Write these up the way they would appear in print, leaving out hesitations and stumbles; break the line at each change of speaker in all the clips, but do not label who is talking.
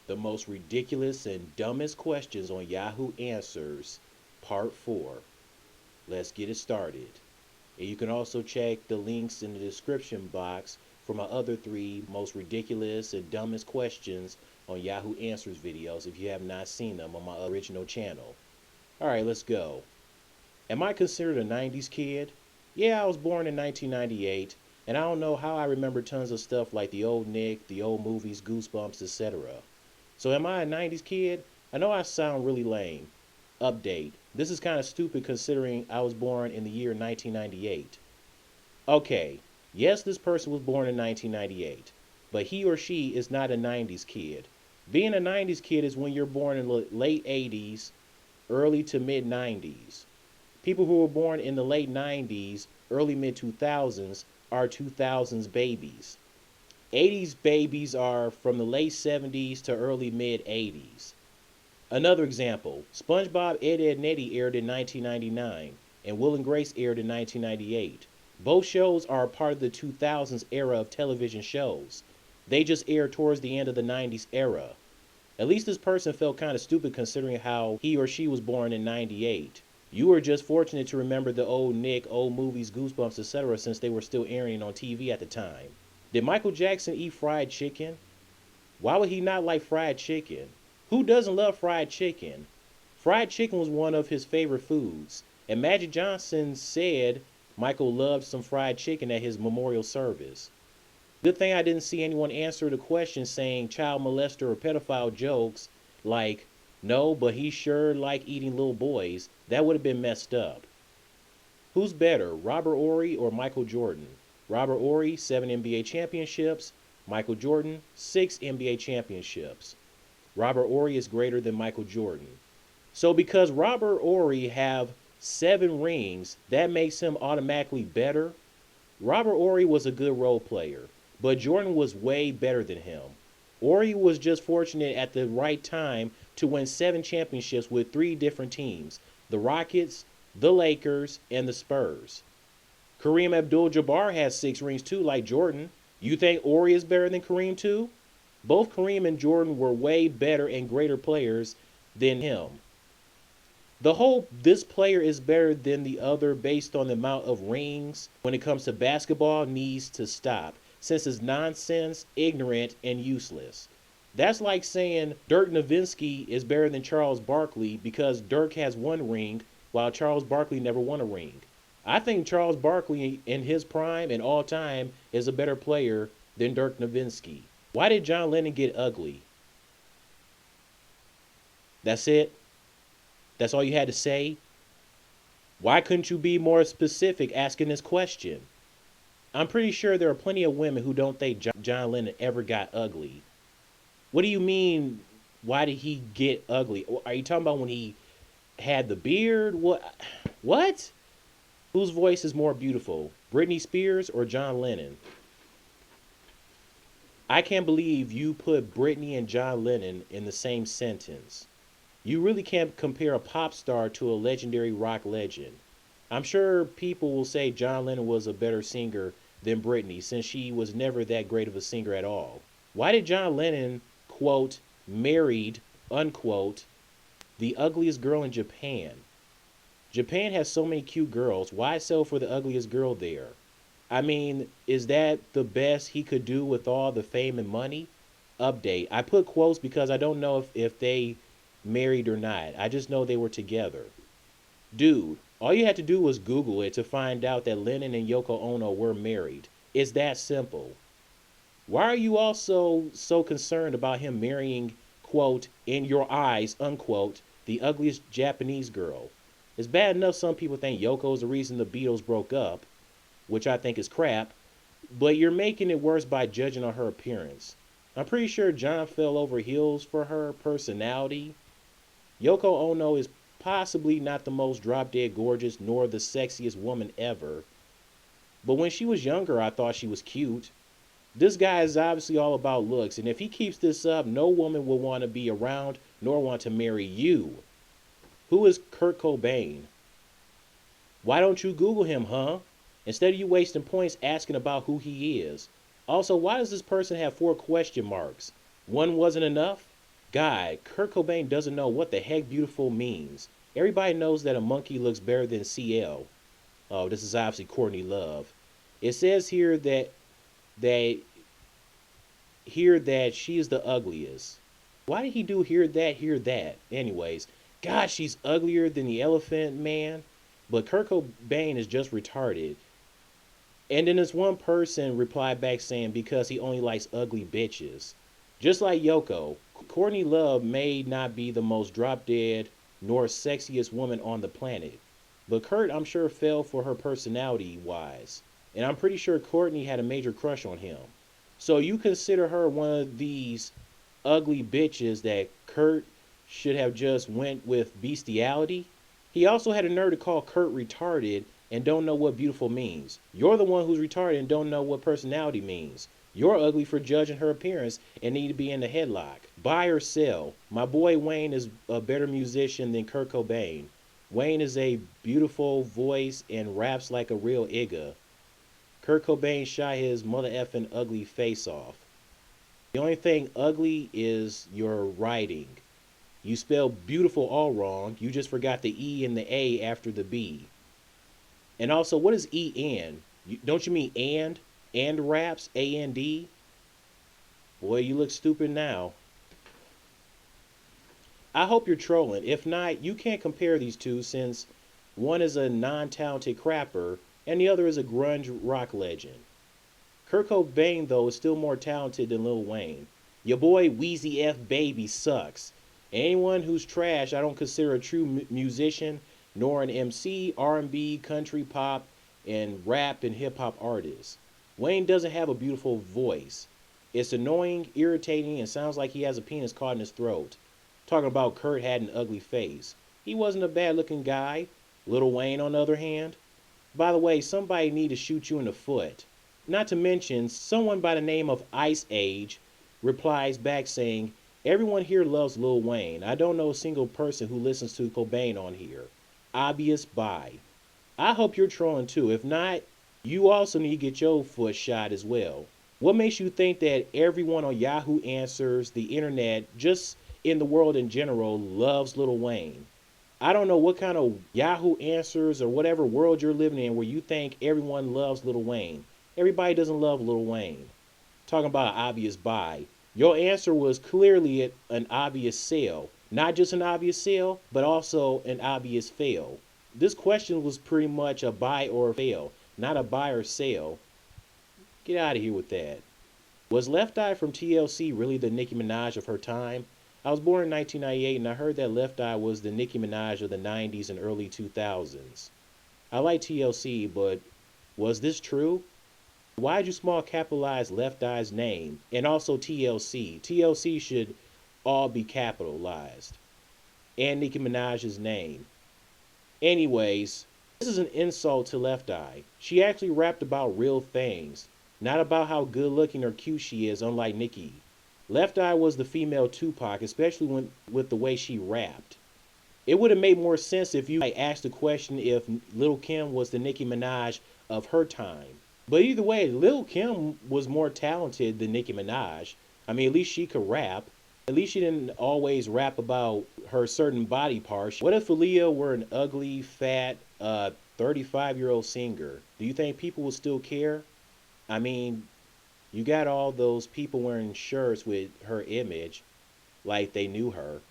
The most ridiculous and dumbest questions on Yahoo Answers, Part 4. Let's get it started. And you can also check the links in the description box for my other 3 most ridiculous and dumbest questions on Yahoo Answers videos if you have not seen them on my original channel. Alright, let's go. Am I considered a 90s kid? Yeah, I was born in 1998, and I don't know how I remember tons of stuff like the old Nick, the old movies, Goosebumps, etc. So am I a 90s kid? I know I sound really lame. Update. This is kind of stupid considering I was born in the year 1998. Okay, yes, this person was born in 1998, but he or she is not a 90s kid. Being a 90s kid is when you're born in the late 80s, early to mid 90s. People who were born in the late 90s, early mid 2000s are 2000s babies. 80s babies are from the late 70s to early mid 80s. Another example, SpongeBob Ed, Edd n Eddy aired in 1999 and Will and Grace aired in 1998. Both shows are a part of the 2000s era of television shows. They just aired towards the end of the 90s era. At least this person felt kind of stupid considering how he or she was born in 98. You were just fortunate to remember the old Nick, old movies, Goosebumps, etc. since they were still airing on TV at the time. Did Michael Jackson eat fried chicken? Why would he not like fried chicken? Who doesn't love fried chicken? Fried chicken was one of his favorite foods, and Magic Johnson said Michael loved some fried chicken at his memorial service. Good thing I didn't see anyone answer the question saying child molester or pedophile jokes like, no, but he sure liked eating little boys. That would have been messed up. Who's better, Robert Horry or Michael Jordan? Robert Horry, 7 NBA championships. Michael Jordan, 6 NBA championships. Robert Horry is greater than Michael Jordan. So because Robert Horry have 7 rings, that makes him automatically better. Robert Horry was a good role player, but Jordan was way better than him. Horry was just fortunate at the right time to win 7 championships with 3 different teams, the Rockets, the Lakers, and the Spurs. Kareem Abdul-Jabbar has 6 rings too, like Jordan. You think Horry is better than Kareem too? Both Kareem and Jordan were way better and greater players than him. The whole this player is better than the other based on the amount of rings when it comes to basketball needs to stop, since it's nonsense, ignorant, and useless. That's like saying Dirk Nowitzki is better than Charles Barkley because Dirk has 1 ring while Charles Barkley never won a ring. I think Charles Barkley in his prime and all time is a better player than Dirk Nowitzki. Why did John Lennon get ugly? That's it? That's all you had to say? Why couldn't you be more specific asking this question? I'm pretty sure there are plenty of women who don't think John Lennon ever got ugly. What do you mean, why did he get ugly? Are you talking about when he had the beard? What? Whose voice is more beautiful, Britney Spears or John Lennon? I can't believe you put Britney and John Lennon in the same sentence. You really can't compare a pop star to a legendary rock legend. I'm sure people will say John Lennon was a better singer than Britney since she was never that great of a singer at all. Why did John Lennon, quote, married, unquote, the ugliest girl in Japan? Japan has so many cute girls. Why sell for the ugliest girl there? I mean, is that the best he could do with all the fame and money? Update. I put quotes because I don't know if they married or not. I just know they were together. Dude, all you had to do was Google it to find out that Lennon and Yoko Ono were married. It's that simple. Why are you also so concerned about him marrying, quote, in your eyes, unquote, the ugliest Japanese girl? It's bad enough some people think Yoko is the reason the Beatles broke up, which I think is crap, but you're making it worse by judging on her appearance. I'm pretty sure John fell over heels for her personality. Yoko Ono is possibly not the most drop-dead gorgeous nor the sexiest woman ever, but when she was younger I thought she was cute. This guy is obviously all about looks, and if he keeps this up, no woman will want to be around nor want to marry you. Who is Kurt Cobain? Why don't you Google him, huh? Instead of you wasting points asking about who he is. Also, why does this person have 4 question marks? 1 wasn't enough? God, Kurt Cobain doesn't know what the heck beautiful means. Everybody knows that a monkey looks better than CL. Oh, this is obviously Courtney Love. It says here that she is the ugliest. Why did he do hear that? Anyways, God, she's uglier than the Elephant Man. But Kurt Cobain is just retarded. And then this one person replied back saying because he only likes ugly bitches. Just like Yoko, Courtney Love may not be the most drop dead nor sexiest woman on the planet. But Kurt, I'm sure, fell for her personality wise. And I'm pretty sure Courtney had a major crush on him. So you consider her one of these ugly bitches that Kurt should have just went with bestiality? He also had a nerve to call Kurt retarded and don't know what beautiful means. You're the one who's retarded and don't know what personality means. You're ugly for judging her appearance and need to be in the headlock. Buy or sell. My boy Wayne is a better musician than Kurt Cobain. Wayne is a beautiful voice and raps like a real Igga. Kurt Cobain shot his mother effing ugly face off. The only thing ugly is your writing. You spell beautiful all wrong. You just forgot the E and the A after the B. And also, what is E-N? Don't you mean and? And raps? A-N-D? Boy, you look stupid now. I hope you're trolling. If not, you can't compare these two since one is a non-talented crapper and the other is a grunge rock legend. Kurt Cobain, though, is still more talented than Lil Wayne. Your boy Wheezy F Baby sucks. Anyone who's trash I don't consider a true musician nor an MC, R&B, country pop, and rap and hip-hop artist. Wayne doesn't have a beautiful voice. It's annoying, irritating, and sounds like he has a penis caught in his throat. Talking about Kurt had an ugly face. He wasn't a bad-looking guy. Lil Wayne, on the other hand. By the way, somebody need to shoot you in the foot. Not to mention, someone by the name of Ice Age replies back saying, everyone here loves Lil Wayne. I don't know a single person who listens to Cobain on here. Obvious buy. I hope you're trolling too. If not, you also need to get your foot shot as well. What makes you think that everyone on Yahoo Answers, the internet, just in the world in general, loves Lil Wayne? I don't know what kind of Yahoo Answers or whatever world you're living in where you think everyone loves Lil Wayne. Everybody doesn't love Lil Wayne. Talking about an obvious buy. Your answer was clearly an obvious sell. Not just an obvious sell, but also an obvious fail. This question was pretty much a buy or fail, not a buy or sell. Get out of here with that. Was Left Eye from TLC really the Nicki Minaj of her time? I was born in 1998 and I heard that Left Eye was the Nicki Minaj of the 90s and early 2000s. I like TLC, but was this true? Why did you small capitalize Left Eye's name and also TLC? TLC should all be capitalized. And Nicki Minaj's name. Anyways, this is an insult to Left Eye. She actually rapped about real things, not about how good looking or cute she is, unlike Nicki. Left Eye was the female Tupac, especially with the way she rapped. It would have made more sense if you asked the question if Lil' Kim was the Nicki Minaj of her time. But either way, Lil' Kim was more talented than Nicki Minaj. I mean, at least she could rap. At least she didn't always rap about her certain body parts. What if Aaliyah were an ugly, fat, 35-year-old singer? Do you think people would still care? I mean, you got all those people wearing shirts with her image, like they knew her.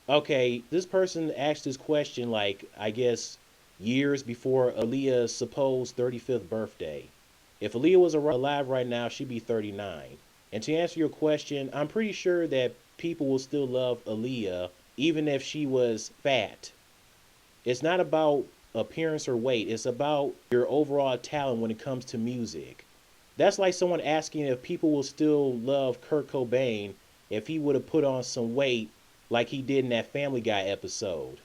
Okay, this person asked this question I guess, years before Aaliyah's supposed 35th birthday. If Aaliyah was alive right now, she'd be 39. And to answer your question, I'm pretty sure that people will still love Aaliyah even if she was fat. It's not about appearance or weight. It's about your overall talent when it comes to music. That's like someone asking if people will still love Kurt Cobain if he would have put on some weight like he did in that Family Guy episode.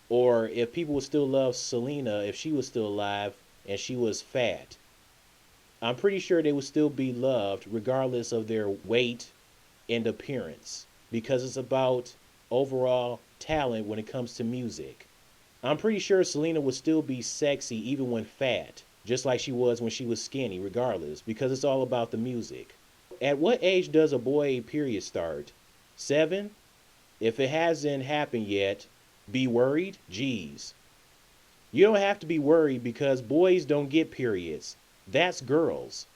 Or if people would still love Selena if she was still alive and she was fat. I'm pretty sure they would still be loved regardless of their weight and appearance because it's about overall talent when it comes to music. I'm pretty sure Selena would still be sexy even when fat, just like she was when she was skinny regardless, because it's all about the music. At what age does a boy period start? 7? If it hasn't happened yet, be worried? Geez. You don't have to be worried because boys don't get periods. That's girls.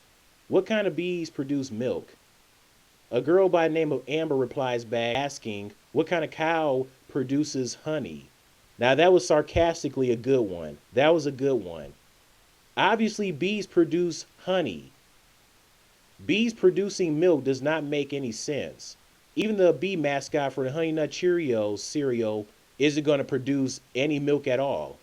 What kind of bees produce milk? A girl by the name of Amber replies back asking, what kind of cow produces honey? Now that was sarcastically a good one. That was a good one. Obviously, bees produce honey. Bees producing milk does not make any sense. Even the bee mascot for the Honey Nut Cheerios cereal isn't going to produce any milk at all.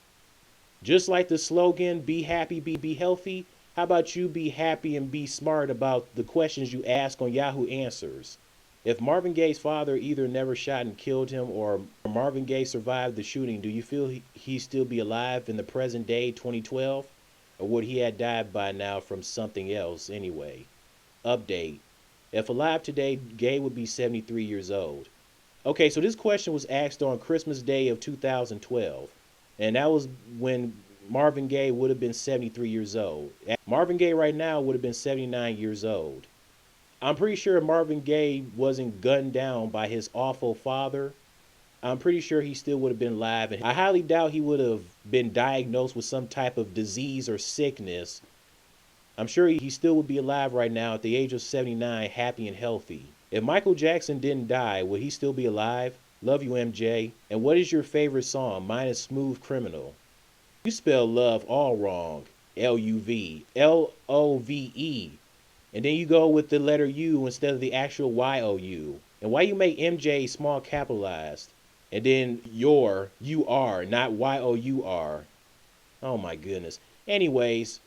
Just like the slogan, be happy, be healthy, how about you be happy and be smart about the questions you ask on Yahoo Answers? If Marvin Gaye's father either never shot and killed him or Marvin Gaye survived the shooting, do you feel he still be alive in the present day, 2012? Or would he have died by now from something else anyway? Update. If alive today, Gaye would be 73 years old. Okay, so this question was asked on Christmas Day of 2012. And that was when Marvin Gaye would have been 73 years old. Marvin Gaye right now would have been 79 years old. I'm pretty sure Marvin Gaye wasn't gunned down by his awful father. I'm pretty sure he still would have been alive. And I highly doubt he would have been diagnosed with some type of disease or sickness. I'm sure he still would be alive right now at the age of 79, happy and healthy. If Michael Jackson didn't die, would he still be alive? Love you, MJ. And what is your favorite song? Mine is Smooth Criminal. You spell love all wrong. L-U-V. L-O-V-E. And then you go with the letter U instead of the actual Y-O-U. And why you make MJ small capitalized? And then your, U-R, not Y-O-U-R. Oh my goodness. Anyways,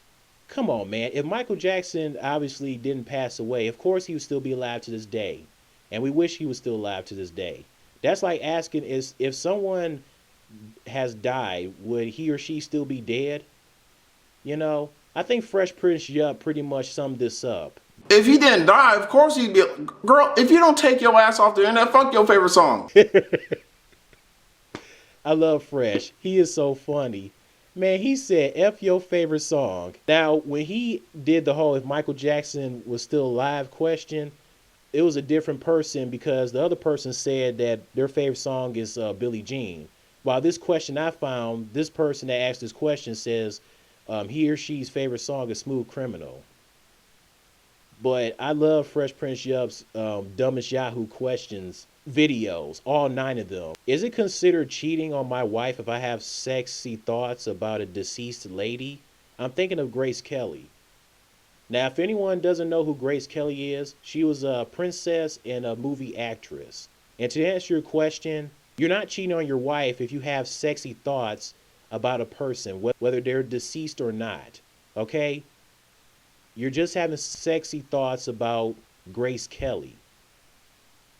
come on, man. If Michael Jackson obviously didn't pass away, of course he would still be alive to this day. And we wish he was still alive to this day. That's like asking is if someone has died, would he or she still be dead? You know, I think Fresh Prince Yup pretty much summed this up.
If he didn't die, of course he'd be. Girl, if you don't take your ass off the internet, fuck your favorite song.
I love Fresh. He is so funny. Man, he said, F your favorite song. Now, when he did the whole if Michael Jackson was still alive question, it was a different person because the other person said that their favorite song is Billie Jean. While this question I found, this person that asked this question says he or she's favorite song is Smooth Criminal. But I love Fresh Prince Yup's Dumbest Yahoo Questions videos, all 9 of them. Is it considered cheating on my wife if I have sexy thoughts about a deceased lady? I'm thinking of Grace Kelly. Now, if anyone doesn't know who Grace Kelly is, she was a princess and a movie actress. And to answer your question, you're not cheating on your wife if you have sexy thoughts about a person, whether they're deceased or not. Okay? You're just having sexy thoughts about Grace Kelly.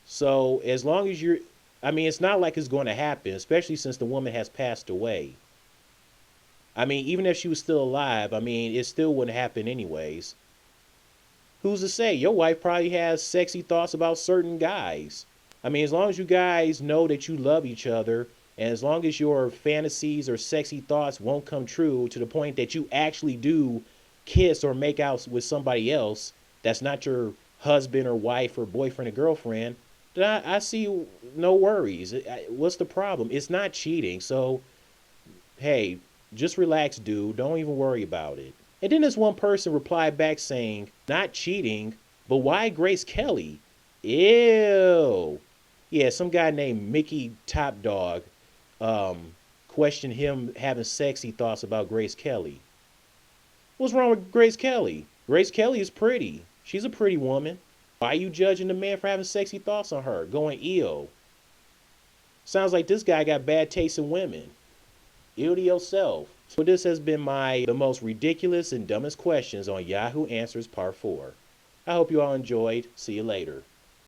So as long as it's not like it's going to happen, especially since the woman has passed away. I mean, even if she was still alive, it still wouldn't happen anyways. Who's to say? Your wife probably has sexy thoughts about certain guys. As long as you guys know that you love each other, and as long as your fantasies or sexy thoughts won't come true to the point that you actually do kiss or make out with somebody else that's not your husband or wife or boyfriend or girlfriend, then I see no worries. What's the problem? It's not cheating. So, hey, just relax, dude. Don't even worry about it. And then this one person replied back saying, not cheating, but why Grace Kelly? Ew. Yeah, some guy named Mickey Top Dog questioned him having sexy thoughts about Grace Kelly. What's wrong with Grace Kelly? Grace Kelly is pretty. She's a pretty woman. Why are you judging the man for having sexy thoughts on her? Going ill. Sounds like this guy got bad taste in women. Ill to yourself. So this has been the most ridiculous and dumbest questions on Yahoo Answers Part 4. I hope you all enjoyed. See you later.